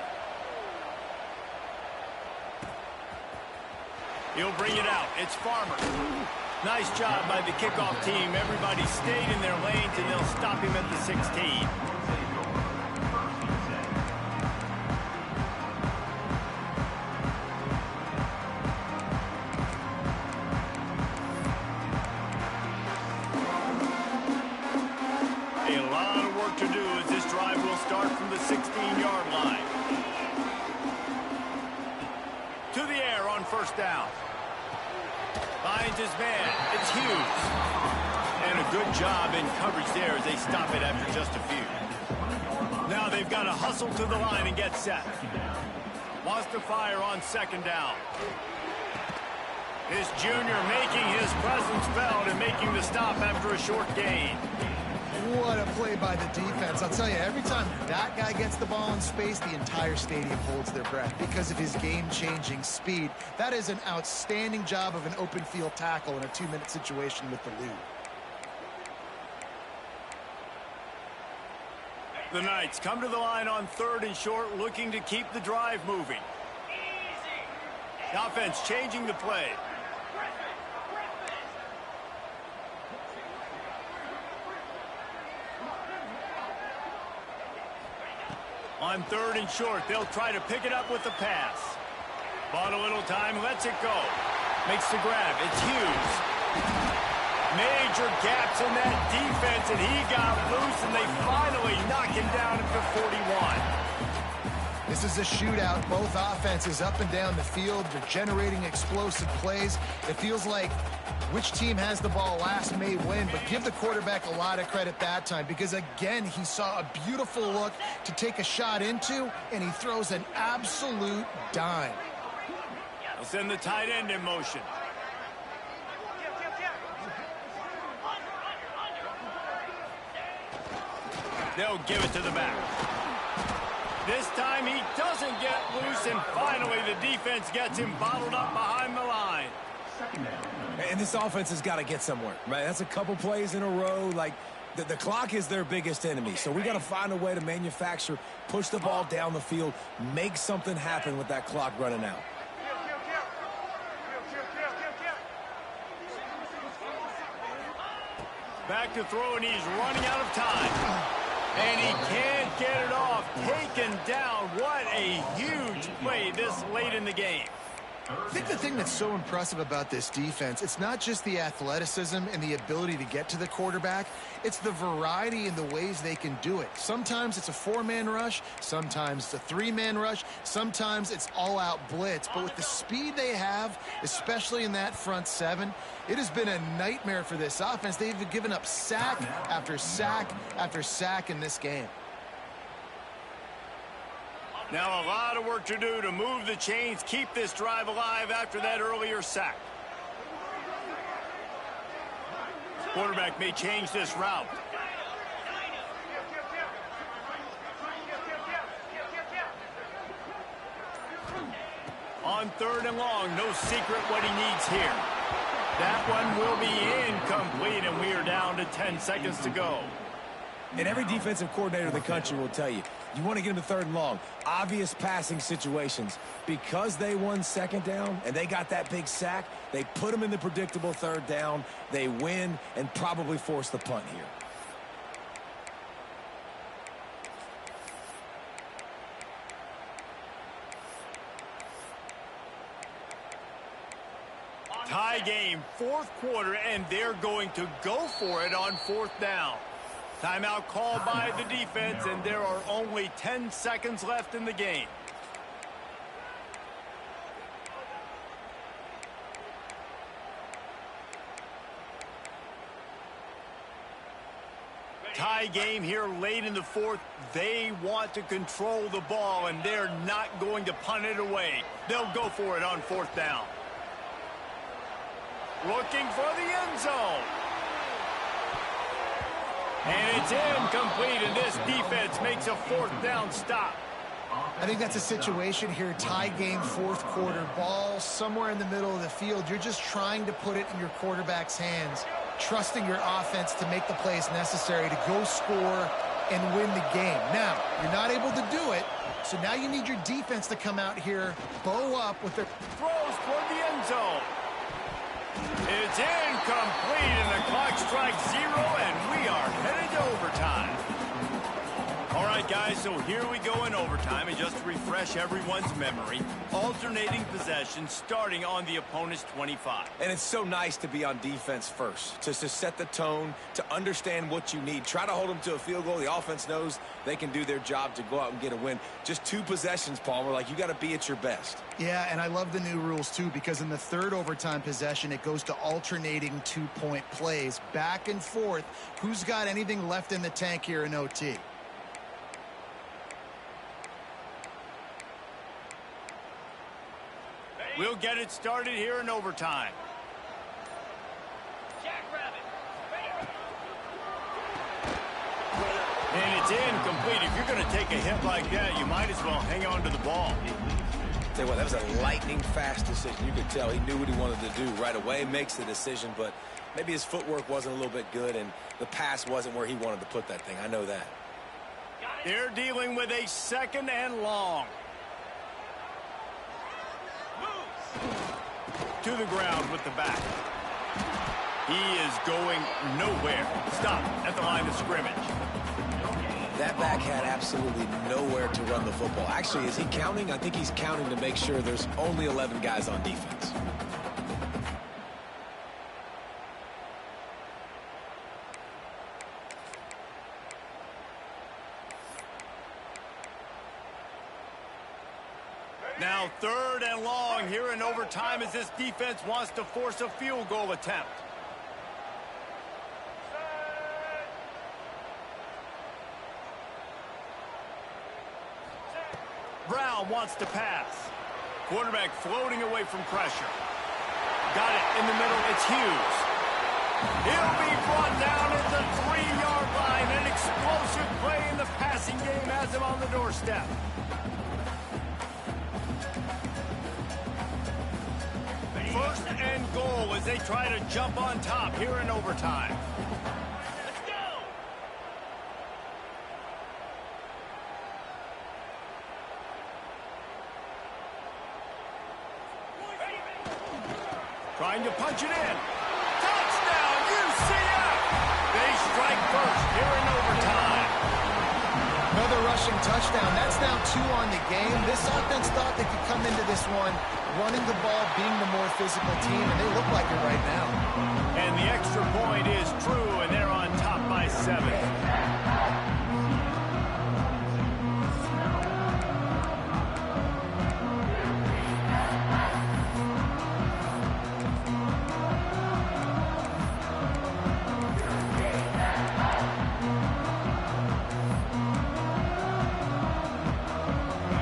He'll bring it out. It's Farmer. Nice job by the kickoff team. Everybody stayed in their lanes, and they'll stop him at the 16. A lot of work to do as this drive will start from the 16-yard line. To the air on first down. Finds his man. It's Hughes. And a good job in coverage there as they stop it after just a few. Now they've got to hustle to the line and get set. Wants to fire on second down. His junior making his presence felt and making the stop after a short gain. What a play by the defense. I'll tell you, every time that guy gets the ball in space, the entire stadium holds their breath because of his game-changing speed. That is an outstanding job of an open field tackle in a 2-minute situation with the lead. The Knights come to the line on 3rd and short, looking to keep the drive moving. The offense changing the play. On 3rd and short, they'll try to pick it up with the pass. Bought a little time, lets it go. Makes the grab. It's Hughes. Major gaps in that defense, and he got loose, and they finally knock him down at the 41. This is a shootout. Both offenses up and down the field. They're generating explosive plays. It feels like which team has the ball last may win, but give the quarterback a lot of credit that time because, again, he saw a beautiful look to take a shot into, and he throws an absolute dime. They'll send the tight end in motion. They'll give it to the back. This time he doesn't get loose, and finally the defense gets him bottled up behind the line. And this offense has got to get somewhere, right? That's a couple plays in a row. Like, the clock is their biggest enemy. So we got to find a way to manufacture, push the ball down the field, make something happen with that clock running out. Back to throw, and he's running out of time. And he can't get it off. Taken down. What a huge play this late in the game. I think the thing that's so impressive about this defense, it's not just the athleticism and the ability to get to the quarterback. It's the variety in the ways they can do it. Sometimes it's a 4-man rush. Sometimes it's a 3-man rush. Sometimes it's all-out blitz. But with the speed they have, especially in that front 7, it has been a nightmare for this offense. They've given up sack after sack after sack in this game. Now a lot of work to do to move the chains, keep this drive alive after that earlier sack. Quarterback may change this route. On 3rd and long, no secret what he needs here. That one will be incomplete, and we are down to 10 seconds to go. And every defensive coordinator in the country will tell you, you want to get them to 3rd and long, obvious passing situations. Because they won 2nd down and they got that big sack, they put them in the predictable 3rd down. They win and probably force the punt here. Tie game, 4th quarter, and they're going to go for it on 4th down. Timeout called by the defense, and there are only 10 seconds left in the game. Tie game here late in the 4th. They want to control the ball, and they're not going to punt it away. They'll go for it on 4th down. Looking for the end zone. And it's incomplete, and this defense makes a 4th down stop. I think that's a situation here, tie game, 4th quarter, ball somewhere in the middle of the field. You're just trying to put it in your quarterback's hands, trusting your offense to make the plays necessary to go score and win the game. Now, you're not able to do it, so now you need your defense to come out here, bow up with their Throws toward the end zone. It's incomplete, and the clock strikes 0, and we are headed to overtime. All right, guys, so here we go in overtime, and just to refresh everyone's memory, alternating possession starting on the opponent's 25. And it's so nice to be on defense first, to set the tone, to understand what you need. Try to hold them to a field goal. The offense knows they can do their job to go out and get a win. Just 2 possessions, Palmer. Like, you got to be at your best. Yeah, and I love the new rules, too, because in the 3rd overtime possession, it goes to alternating 2-point plays, back and forth. Who's got anything left in the tank here in OT? We'll get it started here in overtime. And it's incomplete. If you're going to take a hit like that, you might as well hang on to the ball. Tell you what, that was a lightning-fast decision. You could tell he knew what he wanted to do right away, makes the decision, but maybe his footwork wasn't a little bit good, and the pass wasn't where he wanted to put that thing. I know that. They're dealing with a 2nd and long. To the ground with the back. He is going nowhere. Stop at the line of scrimmage. That back had absolutely nowhere to run the football. Actually, is he counting? I think he's counting to make sure there's only 11 guys on defense. Now 3rd and long here in overtime as this defense wants to force a field goal attempt. Brown wants to pass. Quarterback floating away from pressure. Got it in the middle. It's Hughes. He'll be brought down at the 3-yard line. An explosive play in the passing game has him on the doorstep. First and goal as they try to jump on top here in overtime. Let's go! Trying to punch it in. Touchdown, UCF! They strike first here in overtime. Another rushing touchdown. That's now 2 on the game. This offense thought they could come into this one running the ball, being the more physical team, and they look like it right now. And the extra point is true, and they're on top by 7.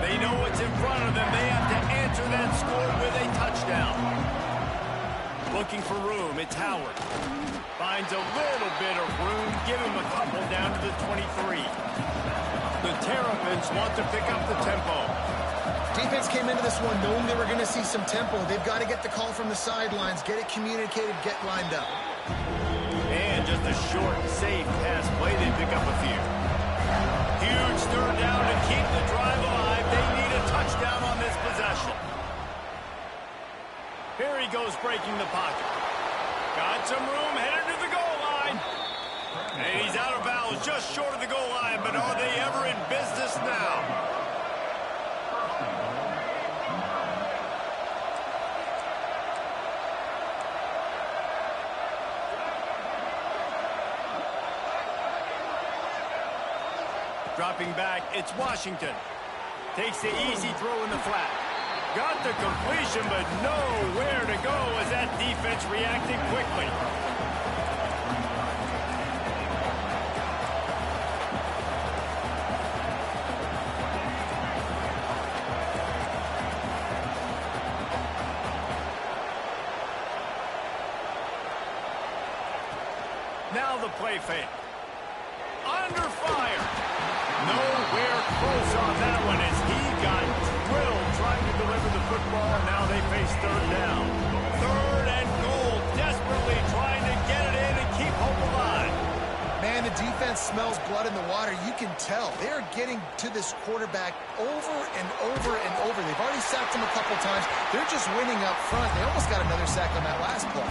They know what's in front of them. They have to answer that score with a touchdown. Looking for room, it's Howard. Finds a little bit of room, give him a couple down to the 23. The Terrapins want to pick up the tempo. Defense came into this one knowing they were going to see some tempo. They've got to get the call from the sidelines, get it communicated, get lined up. And just a short, safe pass play, they pick up a few. Huge 3rd down to keep the drive alive. They need a touchdown on this possession. Here he goes breaking the pocket. Got some room, headed to the goal line. And he's out of bounds just short of the goal line, but are they ever in business now? Dropping back, it's Washington. Takes the easy throw in the flat. Got the completion, but nowhere to go as that defense reacted quickly. Now the play fake. Under fire. Nowhere close on that one as he got drilled trying to deliver the football, and now they face 3rd down. 3rd and goal, desperately trying to get it in and keep hope alive. Man, the defense smells blood in the water. You can tell. They're getting to this quarterback over and over and over. They've already sacked him a couple times. They're just winning up front. They almost got another sack on that last play.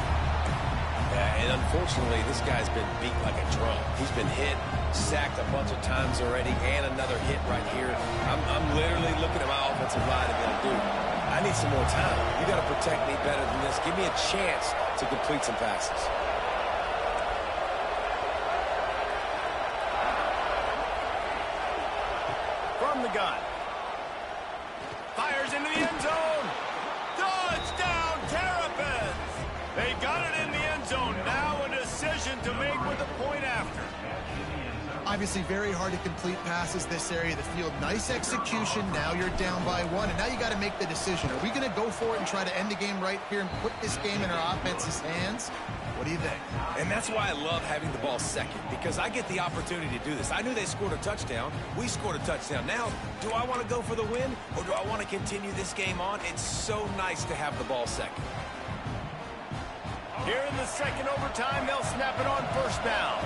Yeah, and unfortunately, this guy's been beat like a drum. He's been hit, sacked a bunch of times already, and another hit right here. I'm literally looking at my offensive line and going, dude, I need some more time. You got to protect me better than this. Give me a chance to complete some passes. From the gun. Fires into the end zone. Touchdown, Terrapins! They got it in the end zone. Now a decision to make with a point after. Obviously, very hard to complete passes this area of the field. Nice execution. Now you're down by one, and now you got to make the decision. Are we going to go for it and try to end the game right here and put this game in our offense's hands? What do you think? And that's why I love having the ball second, because I get the opportunity to do this. I knew they scored a touchdown. We scored a touchdown. Now, do I want to go for the win, or do I want to continue this game on? It's so nice to have the ball second. Here in the second overtime, they'll snap it on first down.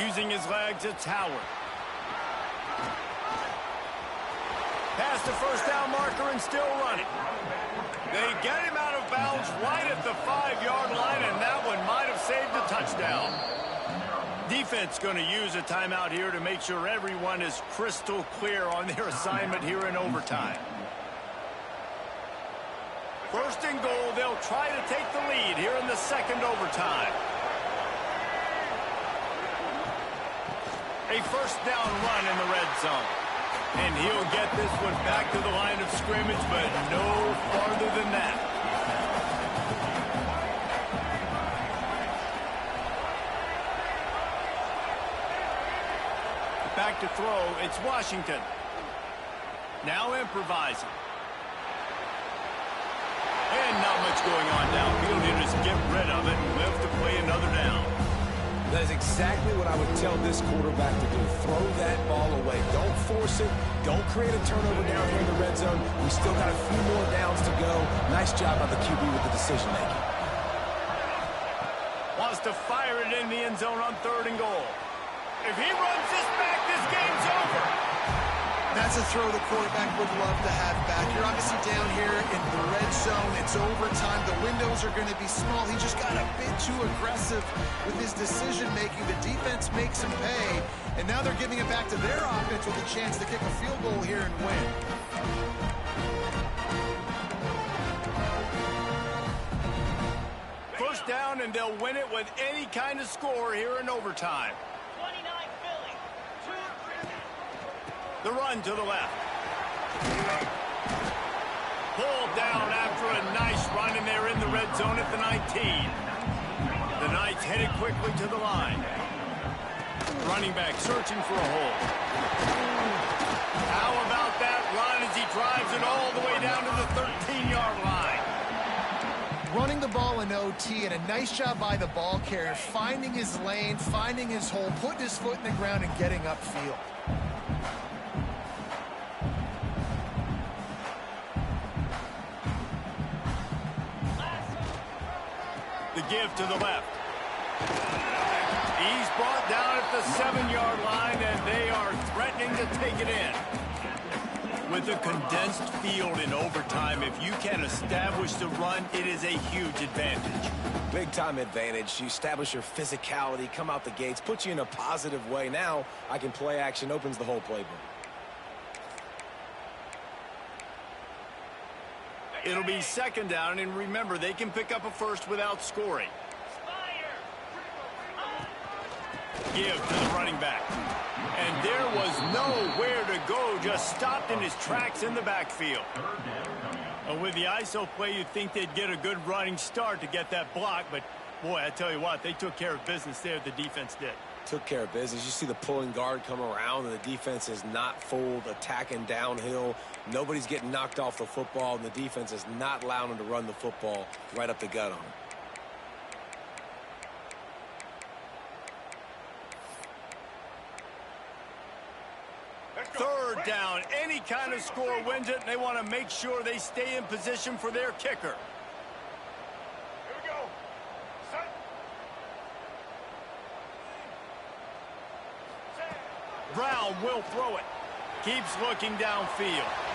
Using his legs, it's Howard. Past the first down marker and still running. They get him out of bounds right at the 5-yard line, and that one might have saved a touchdown. Defense going to use a timeout here to make sure everyone is crystal clear on their assignment here in overtime. First and goal, they'll try to take the lead here in the second overtime. A first down run in the red zone. And he'll get this one back to the line of scrimmage, but no farther than that. Back to throw, it's Washington. Now improvising. And not much going on downfield. He'll just get rid of it and live to play another down. That is exactly what I would tell this quarterback to do. Throw that ball away. Don't force it. Don't create a turnover down here in the red zone. We still got a few more downs to go. Nice job by the QB with the decision-making. Wants to fire it in the end zone on third and goal. If he runs this back, this game's over. That's a throw the quarterback would love to have back. You're obviously down here in the red zone. It's overtime. The windows are going to be small. He just got a bit too aggressive with his decision-making. The defense makes him pay, and now they're giving it back to their offense with a chance to kick a field goal here and win. First down, and they'll win it with any kind of score here in overtime. The run to the left. Pulled down after a nice run, and they're in the red zone at the 19. The Knights headed quickly to the line. Running back searching for a hole. How about that run as he drives it all the way down to the 13-yard line? Running the ball in OT, and a nice job by the ball carrier, finding his lane, finding his hole, putting his foot in the ground, and getting upfield. The give to the left. He's brought down at the 7-yard line, and they are threatening to take it in. With a condensed field in overtime, if you can establish the run, it is a huge advantage. Big-time advantage. You establish your physicality, come out the gates, put you in a positive way. Now I can play action, opens the whole playbook. It'll be second down, and remember, they can pick up a first without scoring. Give to the running back. And there was nowhere to go, just stopped in his tracks in the backfield. And with the ISO play, you'd think they'd get a good running start to get that block, but boy, I tell you what, they took care of business there, the defense did. Took care of business. You see the pulling guard come around, and the defense is not fooled, attacking downhill. Nobody's getting knocked off the football, and the defense is not allowing them to run the football right up the gut on them. Third down, any kind of score wins it, and they want to make sure they stay in position for their kicker. Here we go. Set. Brown will throw it. Keeps looking downfield. A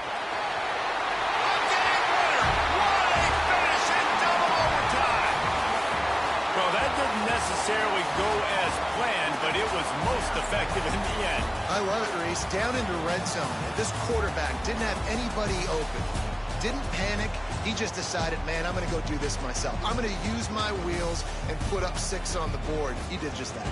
game winner. What a finish in double overtime. Well, that didn't necessarily go as planned, but it was most effective in the end. I love it, Reese. Down into red zone. This quarterback didn't have anybody open. Didn't panic. He just decided, man, I'm going to go do this myself. I'm going to use my wheels and put up 6 on the board. He did just that.